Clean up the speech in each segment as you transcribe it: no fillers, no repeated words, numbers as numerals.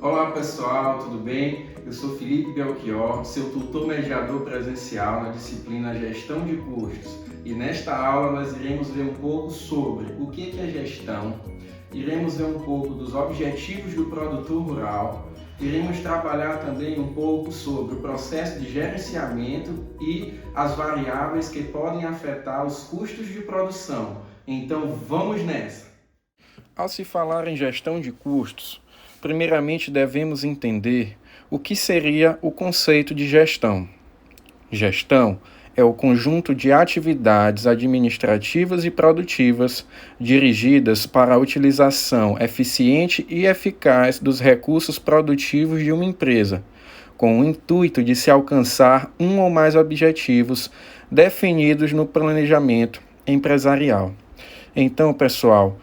Olá pessoal, tudo bem? Eu sou Felipe Belchior, seu tutor mediador presencial na disciplina Gestão de Custos. E nesta aula nós iremos ver um pouco sobre o que é gestão, iremos ver um pouco dos objetivos do produtor rural, iremos trabalhar também um pouco sobre o processo de gerenciamento e as variáveis que podem afetar os custos de produção. Então vamos nessa! Ao se falar em gestão de custos, primeiramente devemos entender o que seria o conceito de gestão. Gestão é o conjunto de atividades administrativas e produtivas dirigidas para a utilização eficiente e eficaz dos recursos produtivos de uma empresa, com o intuito de se alcançar um ou mais objetivos definidos no planejamento empresarial. Então, pessoal,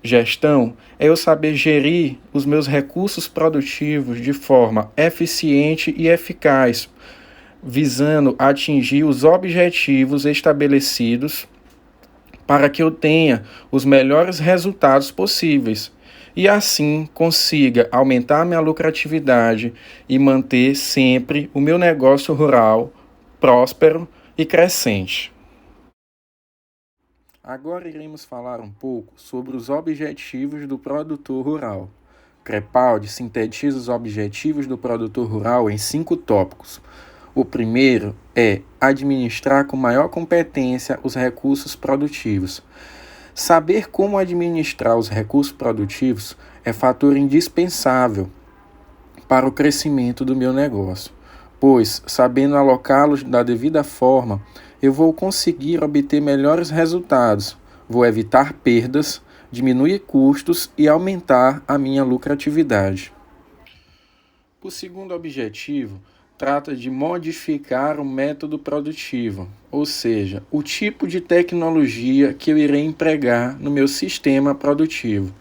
gestão é eu saber gerir os meus recursos produtivos de forma eficiente e eficaz, visando atingir os objetivos estabelecidos para que eu tenha os melhores resultados possíveis e assim consiga aumentar minha lucratividade e manter sempre o meu negócio rural próspero e crescente. Agora iremos falar um pouco sobre os objetivos do produtor rural. Crepaldi sintetiza os objetivos do produtor rural em 5 tópicos. O primeiro é administrar com maior competência os recursos produtivos. Saber como administrar os recursos produtivos é fator indispensável para o crescimento do meu negócio, pois, sabendo alocá-los da devida forma, eu vou conseguir obter melhores resultados, vou evitar perdas, diminuir custos e aumentar a minha lucratividade. O segundo objetivo trata de modificar o método produtivo, ou seja, o tipo de tecnologia que eu irei empregar no meu sistema produtivo.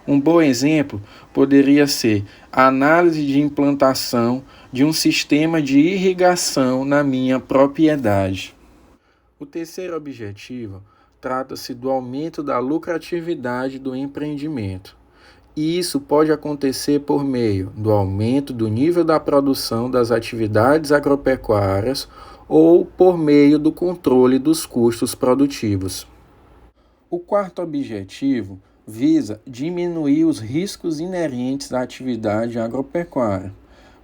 Um bom exemplo poderia ser a análise de implantação de um sistema de irrigação na minha propriedade. O terceiro objetivo trata-se do aumento da lucratividade do empreendimento. E isso pode acontecer por meio do aumento do nível da produção das atividades agropecuárias ou por meio do controle dos custos produtivos. O quarto objetivo visa diminuir os riscos inerentes à atividade agropecuária.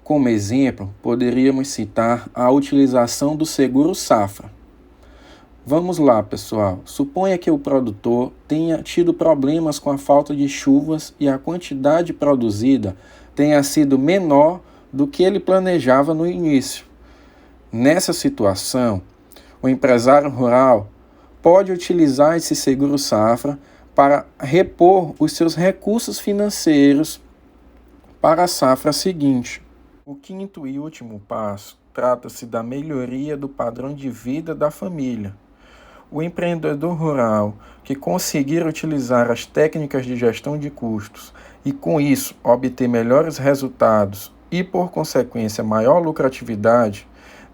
Como exemplo, poderíamos citar a utilização do seguro safra. Vamos lá, pessoal. Suponha que o produtor tenha tido problemas com a falta de chuvas e a quantidade produzida tenha sido menor do que ele planejava no início. Nessa situação, o empresário rural pode utilizar esse seguro safra para repor os seus recursos financeiros para a safra seguinte. O quinto e último passo trata-se da melhoria do padrão de vida da família. O empreendedor rural que conseguir utilizar as técnicas de gestão de custos e, com isso, obter melhores resultados e, por consequência, maior lucratividade,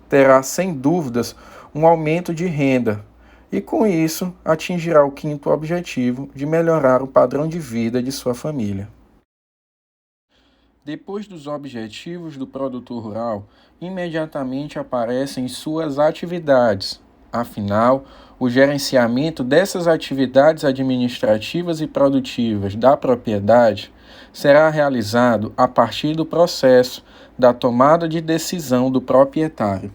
terá, sem dúvidas, um aumento de renda e, com isso, atingirá o quinto objetivo de melhorar o padrão de vida de sua família. Depois dos objetivos do produtor rural, imediatamente aparecem suas atividades. Afinal, o gerenciamento dessas atividades administrativas e produtivas da propriedade será realizado a partir do processo da tomada de decisão do proprietário.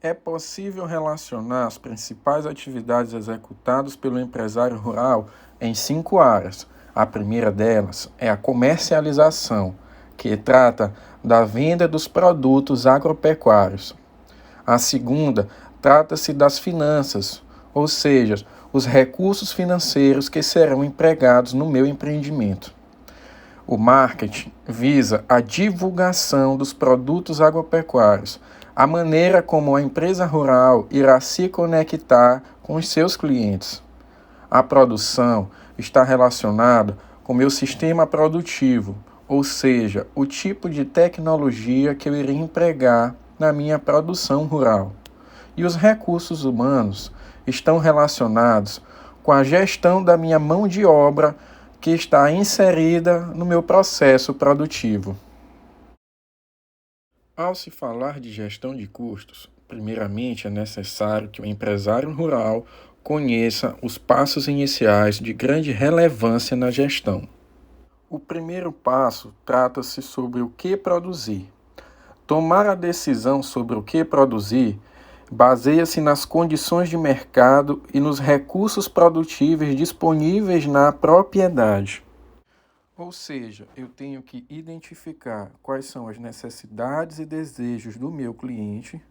É possível relacionar as principais atividades executadas pelo empresário rural em 5 áreas. A primeira delas é a comercialização, que trata da venda dos produtos agropecuários. A segunda trata-se das finanças, ou seja, os recursos financeiros que serão empregados no meu empreendimento. O marketing visa a divulgação dos produtos agropecuários, a maneira como a empresa rural irá se conectar com os seus clientes. A produção está relacionada com o meu sistema produtivo, ou seja, o tipo de tecnologia que eu irei empregar na minha produção rural. E os recursos humanos estão relacionados com a gestão da minha mão de obra que está inserida no meu processo produtivo. Ao se falar de gestão de custos, primeiramente é necessário que o empresário rural conheça os passos iniciais de grande relevância na gestão. O primeiro passo trata-se sobre o que produzir. Tomar a decisão sobre o que produzir baseia-se nas condições de mercado e nos recursos produtíveis disponíveis na propriedade. Ou seja, eu tenho que identificar quais são as necessidades e desejos do meu cliente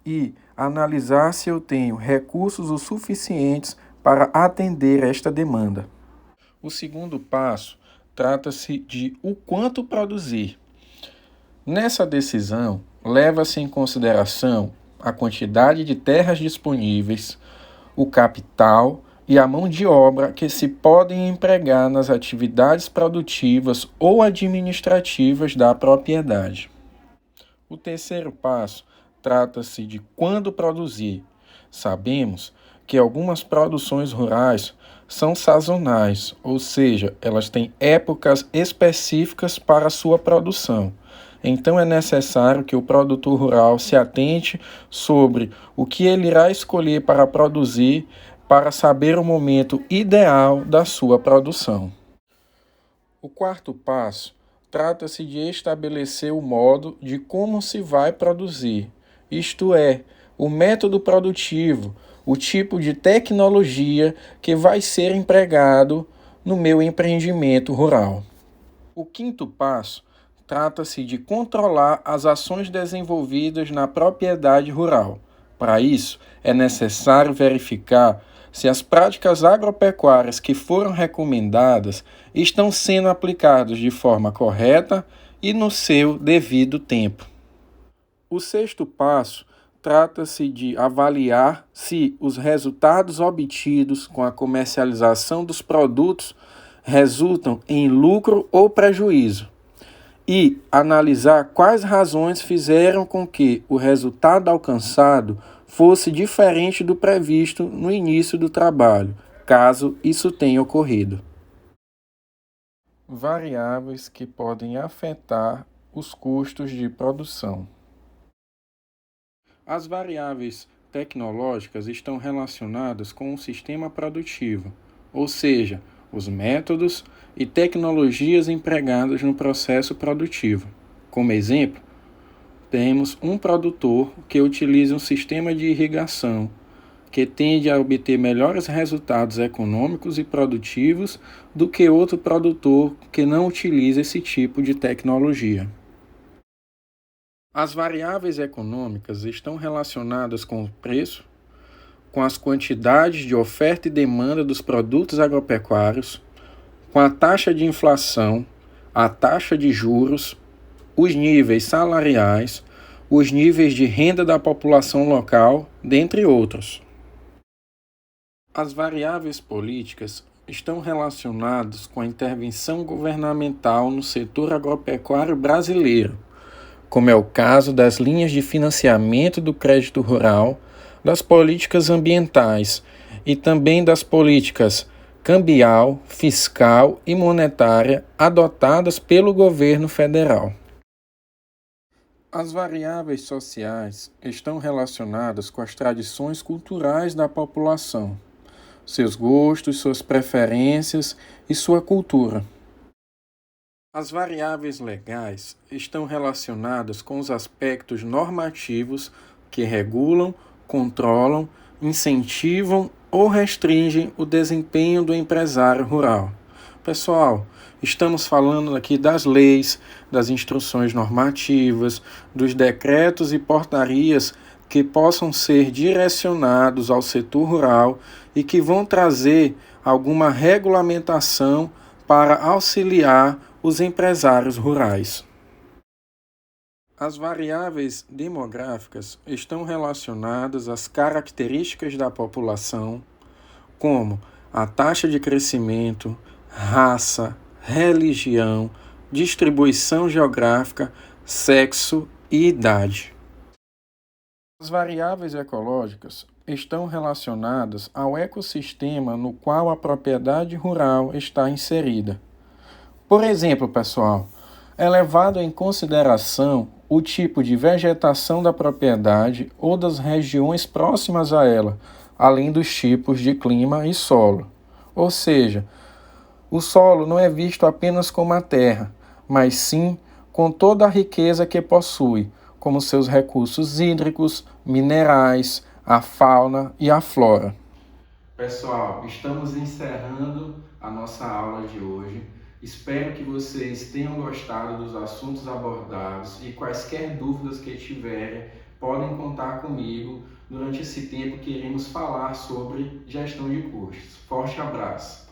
e analisar se eu tenho recursos o suficientes para atender esta demanda. O segundo passo trata-se de o quanto produzir. Nessa decisão, leva-se em consideração a quantidade de terras disponíveis, o capital e a mão de obra que se podem empregar nas atividades produtivas ou administrativas da propriedade. O terceiro passo trata-se de quando produzir. Sabemos que algumas produções rurais são sazonais, ou seja, elas têm épocas específicas para sua produção. Então é necessário que o produtor rural se atente sobre o que ele irá escolher para produzir para saber o momento ideal da sua produção. O quarto passo trata-se de estabelecer o modo de como se vai produzir, isto é, o método produtivo, o tipo de tecnologia que vai ser empregado no meu empreendimento rural. O quinto passo trata-se de controlar as ações desenvolvidas na propriedade rural. Para isso, é necessário verificar se as práticas agropecuárias que foram recomendadas estão sendo aplicadas de forma correta e no seu devido tempo. O sexto passo trata-se de avaliar se os resultados obtidos com a comercialização dos produtos resultam em lucro ou prejuízo e analisar quais razões fizeram com que o resultado alcançado fosse diferente do previsto no início do trabalho, caso isso tenha ocorrido. Variáveis que podem afetar os custos de produção. As variáveis tecnológicas estão relacionadas com o sistema produtivo, ou seja, os métodos e tecnologias empregadas no processo produtivo. Como exemplo, temos um produtor que utiliza um sistema de irrigação, que tende a obter melhores resultados econômicos e produtivos do que outro produtor que não utiliza esse tipo de tecnologia. As variáveis econômicas estão relacionadas com o preço, com as quantidades de oferta e demanda dos produtos agropecuários, com a taxa de inflação, a taxa de juros, os níveis salariais, os níveis de renda da população local, dentre outros. As variáveis políticas estão relacionadas com a intervenção governamental no setor agropecuário brasileiro, como é o caso das linhas de financiamento do crédito rural, das políticas ambientais e também das políticas cambial, fiscal e monetária adotadas pelo governo federal. As variáveis sociais estão relacionadas com as tradições culturais da população, seus gostos, suas preferências e sua cultura. As variáveis legais estão relacionadas com os aspectos normativos que regulam, controlam, incentivam ou restringem o desempenho do empresário rural. Pessoal, estamos falando aqui das leis, das instruções normativas, dos decretos e portarias que possam ser direcionados ao setor rural e que vão trazer alguma regulamentação para auxiliar os empresários rurais. As variáveis demográficas estão relacionadas às características da população, como a taxa de crescimento, raça, religião, distribuição geográfica, sexo e idade. As variáveis ecológicas estão relacionadas ao ecossistema no qual a propriedade rural está inserida. Por exemplo, pessoal, é levado em consideração o tipo de vegetação da propriedade ou das regiões próximas a ela, além dos tipos de clima e solo. Ou seja, o solo não é visto apenas como a terra, mas sim com toda a riqueza que possui, como seus recursos hídricos, minerais, a fauna e a flora. Pessoal, estamos encerrando a nossa aula de hoje. Espero que vocês tenham gostado dos assuntos abordados e quaisquer dúvidas que tiverem, podem contar comigo durante esse tempo que iremos falar sobre gestão de custos. Forte abraço!